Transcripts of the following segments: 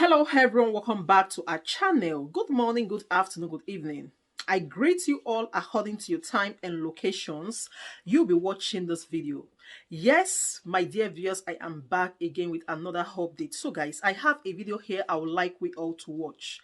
Hello everyone, welcome back to our channel. Good morning, good afternoon, good evening. I greet you all according to your time and locations you'll be watching this video. Yes, my dear viewers, I am back again with another update. So guys, I have a video here I would like we all to watch.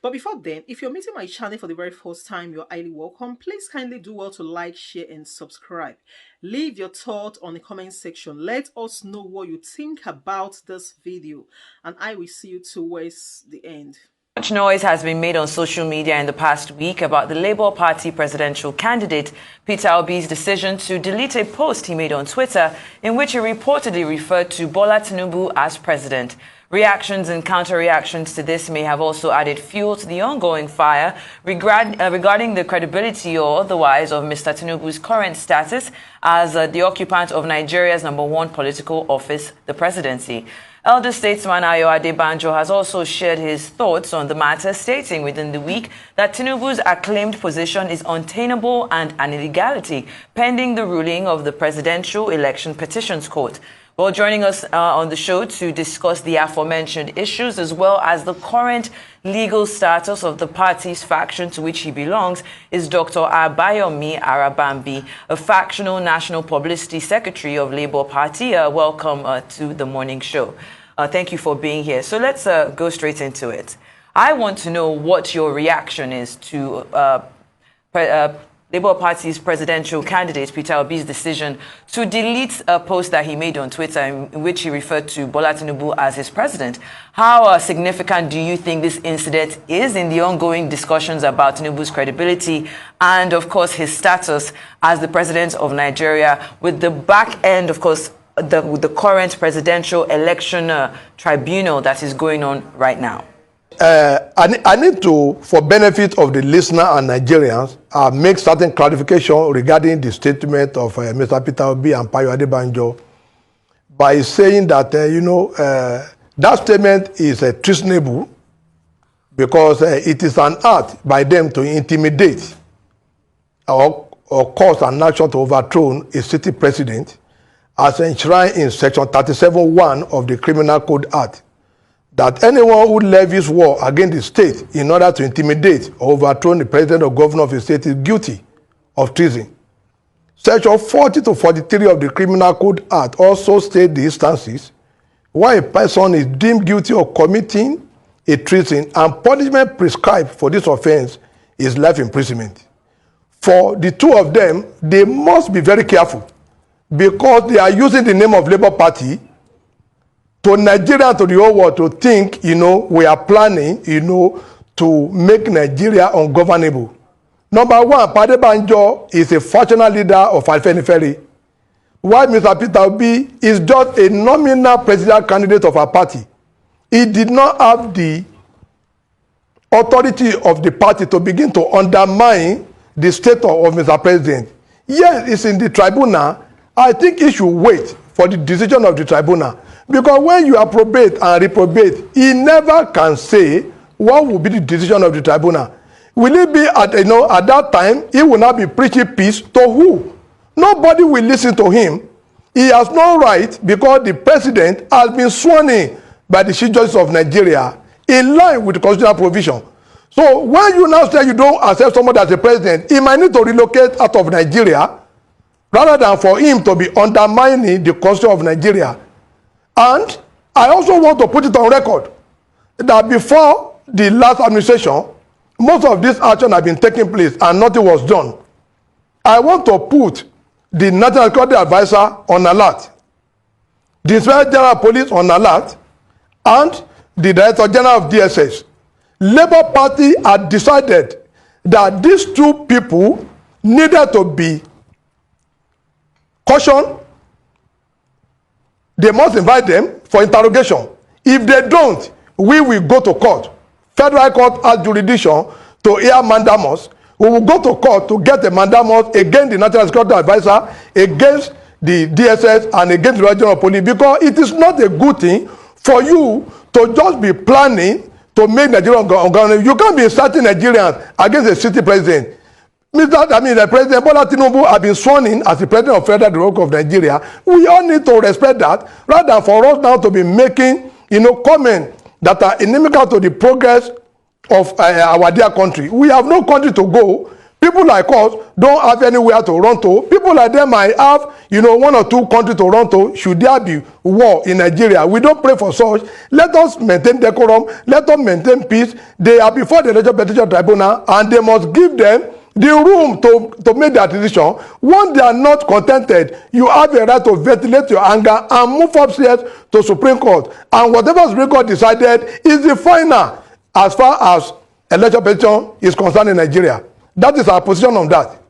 But before then, if you're meeting my channel for the very first time, you're highly welcome. Please kindly do well to like, share, and subscribe. Leave your thoughts on the comment section. Let us know what you think about this video, and I will see you towards the end. Much noise has been made on social media in the past week about the Labour Party presidential candidate Peter Obi's decision to delete a post he made on Twitter in which he reportedly referred to Bola Tinubu as president. Reactions and counter-reactions to this may have also added fuel to the ongoing fire regarding the credibility or otherwise of Mr. Tinubu's current status as the occupant of Nigeria's #1 political office, the presidency. Elder statesman Ayo Adebanjo has also shared his thoughts on the matter, stating within the week that Tinubu's acclaimed position is untenable and an illegality, pending the ruling of the Presidential Election Petitions Court. Well, joining us on the show to discuss the aforementioned issues as well as the current legal status of the party's faction to which he belongs is Dr. Abayomi Arabambi, a factional national publicity secretary of Labour Party. Welcome to the morning show. Thank you for being here. So let's go straight into it. I want to know what your reaction is to Labour Party's presidential candidate Peter Obi's decision to delete a post that he made on Twitter in which he referred to Bola Tinubu as his president. How significant do you think this incident is in the ongoing discussions about Tinubu's credibility and, of course, his status as the president of Nigeria, with the back end, of course, the current presidential election tribunal that is going on right now? I need to, for benefit of the listener and Nigerians, make certain clarification regarding the statement of Mr. Peter Obi and Ayo Adebanjo by saying that, that statement is treasonable because it is an act by them to intimidate or cause an action to overthrow a city president as enshrined in Section 37(1) of the Criminal Code Act, that anyone who levies war against the state in order to intimidate or overthrow the president or governor of a state is guilty of treason. Section 40 to 43 of the Criminal Code Act also state the instances where a person is deemed guilty of committing a treason and punishment prescribed for this offense is life imprisonment. For the two of them, they must be very careful because they are using the name of Labour Party to Nigeria, to the whole world, to think, we are planning, to make Nigeria ungovernable. Number one, Adebanjo is a factional leader of Afenifere, while Mr. Peter Obi is just a nominal presidential candidate of our party. He did not have the authority of the party to begin to undermine the status of Mr. President. Yes, it's in the tribunal. I think he should wait for the decision of the tribunal. Because when you approbate and reprobate, he never can say what will be the decision of the tribunal. Will it be at that time, he will not be preaching peace to who? Nobody will listen to him. He has no right because the president has been sworn in by the Chief Justice of Nigeria in line with the constitutional provision. So when you now say you don't accept someone as a president, he might need to relocate out of Nigeria rather than for him to be undermining the constitution of Nigeria. And I also want to put it on record that before the last administration, most of this action had been taking place and nothing was done. I want to put the National Security Advisor on alert, the Inspector General of Police on alert, and the Director General of DSS. Labour Party had decided that these two people needed to be cautioned. They must invite them for interrogation. If they don't, we will go to court. Federal Court has jurisdiction to hear mandamus. We will go to court to get a mandamus against the National Security Advisor, against the DSS, and against the Regional Police, because it is not a good thing for you to just be planning to make Nigeria ungovernable. You can't be inciting Nigerians against a city president. The President Bola Tinubu has been sworn in as the President of Federal Republic of Nigeria. We all need to respect that, rather than for us now to be making, comment that are inimical to the progress of our dear country. We have no country to go. People like us don't have anywhere to run to. People like them might have, one or two countries to run to. Should there be war in Nigeria? We don't pray for such. Let us maintain decorum. Let us maintain peace. They are before the Legislative Tribunal, and they must give them the room to make their decision. Once they are not contented, you have a right to ventilate your anger and move upstairs to Supreme Court. And whatever Supreme Court decided is the final as far as election petition is concerned in Nigeria. That is our position on that.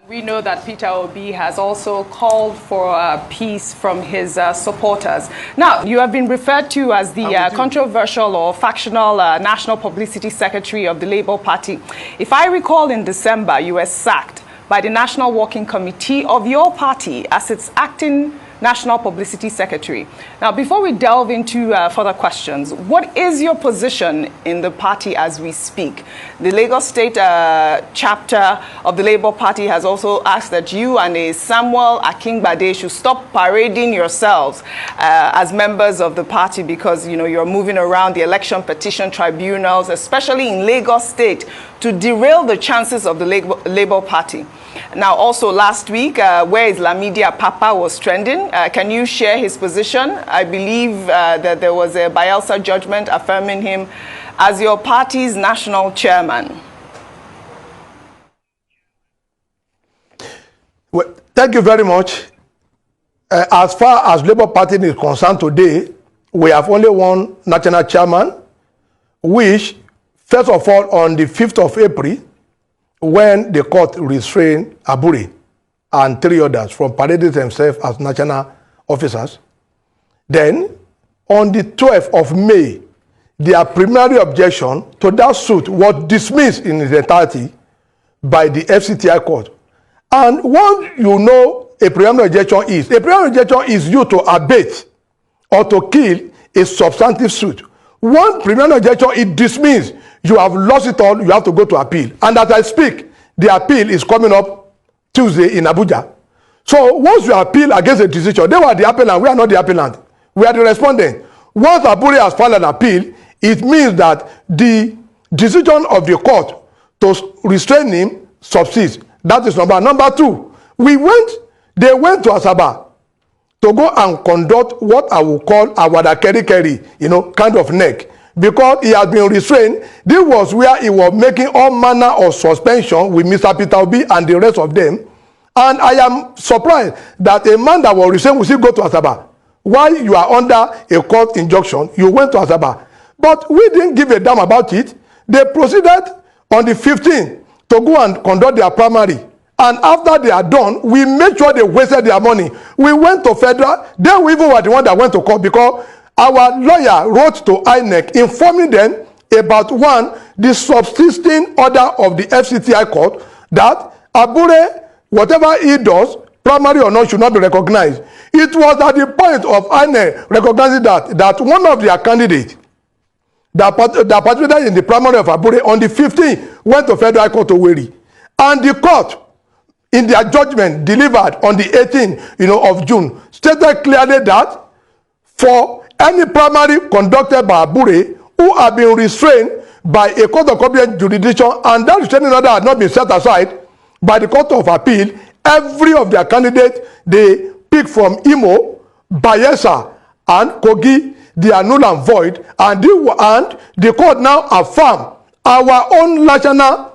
We know that Peter Obi has also called for peace from his supporters. Now, you have been referred to as the controversial or factional National Publicity Secretary of the Labour Party. If I recall, in December, you were sacked by the National Working Committee of your party as its acting National Publicity Secretary. Now, before we delve into further questions, what is your position in the party as we speak? The Lagos State chapter of the Labour Party has also asked that you and a Samuel Akingbade should stop parading yourselves as members of the party because, you're moving around the election petition tribunals, especially in Lagos State, to derail the chances of the Labour Party. Now, also last week, where is Lamidi Papa was trending. Can you share his position? I believe that there was a Bielsa judgment affirming him as your party's national chairman. Well, thank you very much. As far as Labour Party is concerned today, we have only one national chairman, which, first of all, on the 5th of April, when the court restrained Abure and 3 others from parading themselves as national officers. Then, on the 12th of May, their primary objection to that suit was dismissed in its entirety by the FCTI court. And what a primary objection is you to abate or to kill a substantive suit. One primary objection is dismissed. You have lost it all, you have to go to appeal. And as I speak, the appeal is coming up Tuesday in Abuja. So once you appeal against a decision, they were the appellant, we are not the appellant. We are the respondent. Once Abure has filed an appeal, it means that the decision of the court to restrain him subsists. That is number one. Number two, they went to Asaba to go and conduct what I will call a wadakeri, kind of neck. Because he has been restrained, this was where he was making all manner of suspension with Mr. Peter Obi and the rest of them. And I am surprised that a man that was restrained will still go to Asaba. While you are under a court injunction, you went to Asaba. But we didn't give a damn about it. They proceeded on the 15th to go and conduct their primary. And after they are done, we made sure they wasted their money. We went to federal. They even were the one that went to court because our lawyer wrote to INEC informing them about the subsisting order of the FCTI court that Abure, whatever he does, primary or not, should not be recognized. It was at the point of INEC recognizing that one of their candidates that participated in the primary of Abure on the 15th went to federal court to Owerri. And the court, in their judgment delivered on the 18th of June, stated clearly that for any primary conducted by Abure who have been restrained by a court of competent jurisdiction and that restraining order had not been set aside by the court of appeal, every of their candidates they pick from Imo, Bayelsa, and Kogi, they are null and void, and the court now affirm our own national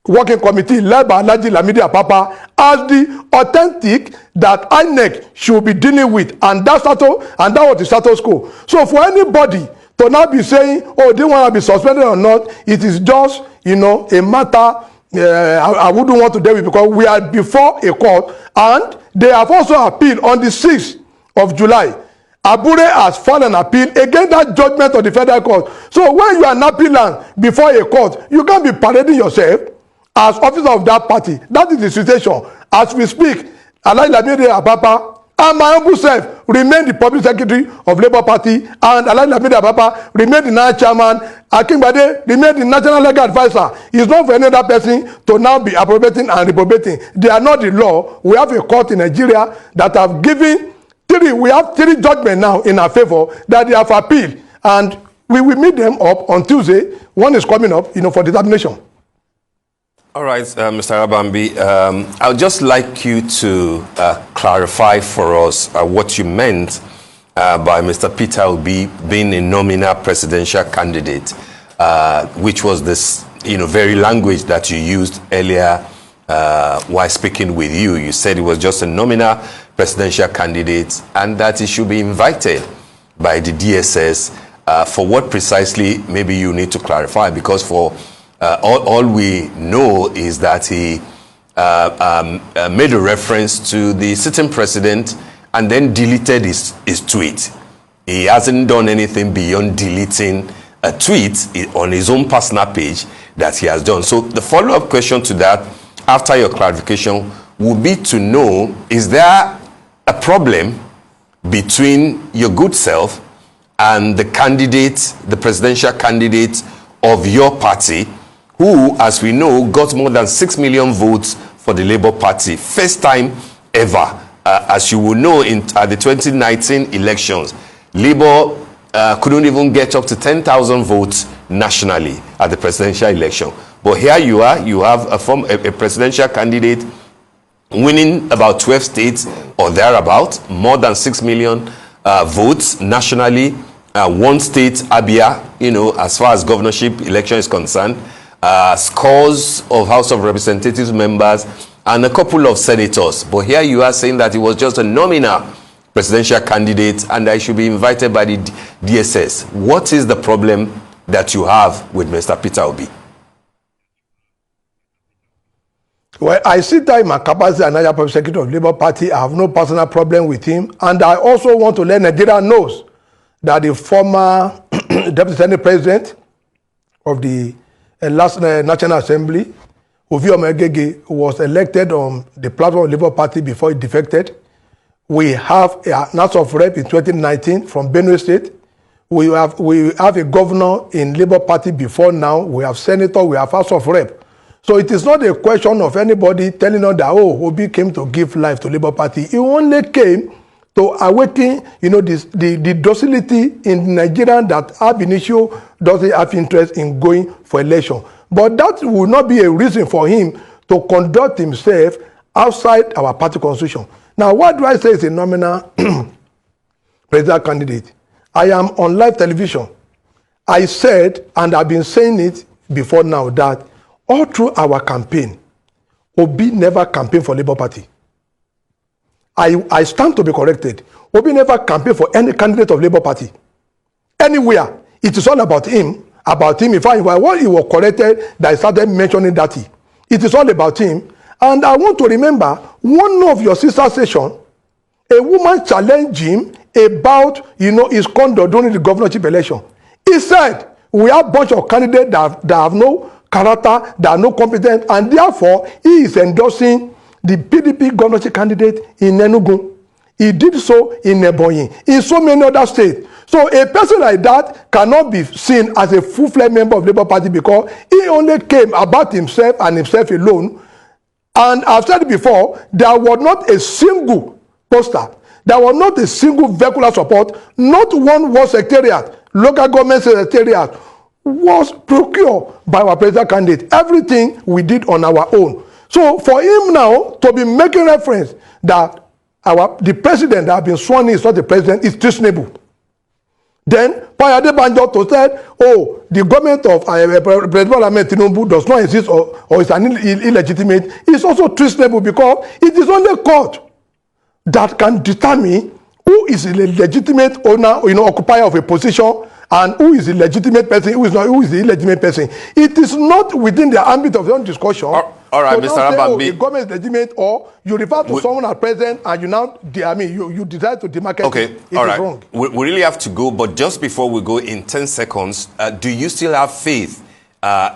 working committee led by Alhaji Lamidi Apapa as the authentic that INEC should be dealing with, and that was the status quo. So for anybody to now be saying, oh, they want to be suspended or not, it is just a matter I wouldn't want to deal with, because we are before a court and they have also appealed on the 6th of July. Abure has filed an appeal against that judgment of the federal court. So when you are an appellant before a court, you can't be parading yourself as officer of that party. That is the situation. As we speak, Alhaji Lamidi Apapa and my humble self remain the public secretary of Labour Party, and Alhaji Lamidi Apapa remain the national chairman. Akingbade remain the national legal advisor. It's not for any other person to now be appropriating and reprobating. They are not the law. We have a court in Nigeria that have given we have 3 judgments now in our favor that they have appealed. And we will meet them up on Tuesday. One is coming up, for determination. All right, Mr. Abambi, I would just like you to clarify for us what you meant by Mr. Peter Obi being a nominal presidential candidate, which was this, very language that you used earlier while speaking with you. You said it was just a nominal presidential candidate and that he should be invited by the DSS. For what precisely, maybe you need to clarify, because for all we know is that he made a reference to the sitting president and then deleted his tweet. He hasn't done anything beyond deleting a tweet on his own personal page that he has done. So the follow-up question to that, after your clarification, would be to know, is there a problem between your good self and the candidate, the presidential candidate of your party, who, as we know, got more than 6 million votes for the Labour Party, first time ever? As you will know, at the 2019 elections, Labour couldn't even get up to 10,000 votes nationally at the presidential election. But here you are, you have a presidential candidate winning about 12 states or thereabout, more than 6 million votes nationally. One state, Abuja, as far as governorship election is concerned, scores of House of Representatives members and a couple of senators. But here you are saying that he was just a nominal presidential candidate and I should be invited by the DSS. What is the problem that you have with Mr. Peter Obi? Well, I sit there in my capacity as National Secretary of Labour Party. I have no personal problem with him. And I also want to let Nigeria knows that the former Deputy Senate President of the last National Assembly, Ovi Omegege, was elected on the platform of the Labour Party before he defected. We have a House of Rep in 2019 from Benue State. We have a governor in Labour Party before now. We have senator, we have House of Rep. So it is not a question of anybody telling us that, Obi came to give life to Labour Party. He only came to awaken, the docility in Nigeria that ab initio doesn't have interest in going for election. But that will not be a reason for him to conduct himself outside our party constitution. Now, what do I say is a nominal presidential candidate? I am on live television. I said, and I've been saying it before now, that all through our campaign, Obi never campaigned for Labour Party. I stand to be corrected. Obi never campaigned for any candidate of Labour Party. Anywhere. It is all about him. About him. In fact, when he was corrected, that I started mentioning that. It is all about him. And I want to remember, one of your sister session, a woman challenged him about, his conduct during the governorship election. He said, we have a bunch of candidates that have no character, that are no competent, and therefore he is endorsing the PDP governorship candidate in Enugu. He did so in Ebonyi, in so many other states. So a person like that cannot be seen as a full-fledged member of Labour Party because he only came about himself and himself alone. And I've said it before, there was not a single poster, there was not a single vehicular support, not one war secretariat, local government secretariat was procured by our presidential candidate. Everything we did on our own. So for him now to be making reference that the president that has been sworn in is not the president is treasonable. Then Payade Banjo to said, the government of President Tinubu does not exist or is an illegitimate. It's also treasonable because it is only court that can determine who is a legitimate owner, occupier of a position, and who is the legitimate person, who is the illegitimate person. It is not within the ambit of your discussion. All right, Mr. Abambi. The government is legitimate, or you refer to someone as president, and you decide to demarcate. Okay, it all is right. Wrong. We really have to go, but just before we go, in 10 seconds, do you still have faith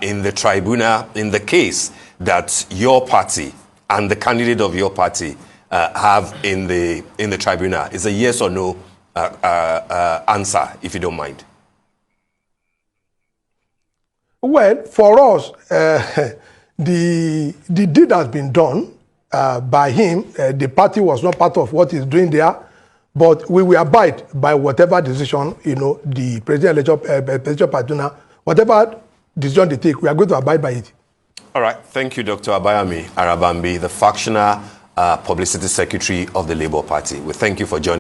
in the tribunal, in the case that your party and the candidate of your party have in the tribunal? Is a yes or no answer, if you don't mind. Well, for us, the deed has been done by him. The party was not part of what he's doing there. But we will abide by whatever decision, the presidential partner, whatever decision they take, we are going to abide by it. All right. Thank you, Dr. Abayami Arabambi, the factional publicity secretary of the Labour Party. We thank you for joining.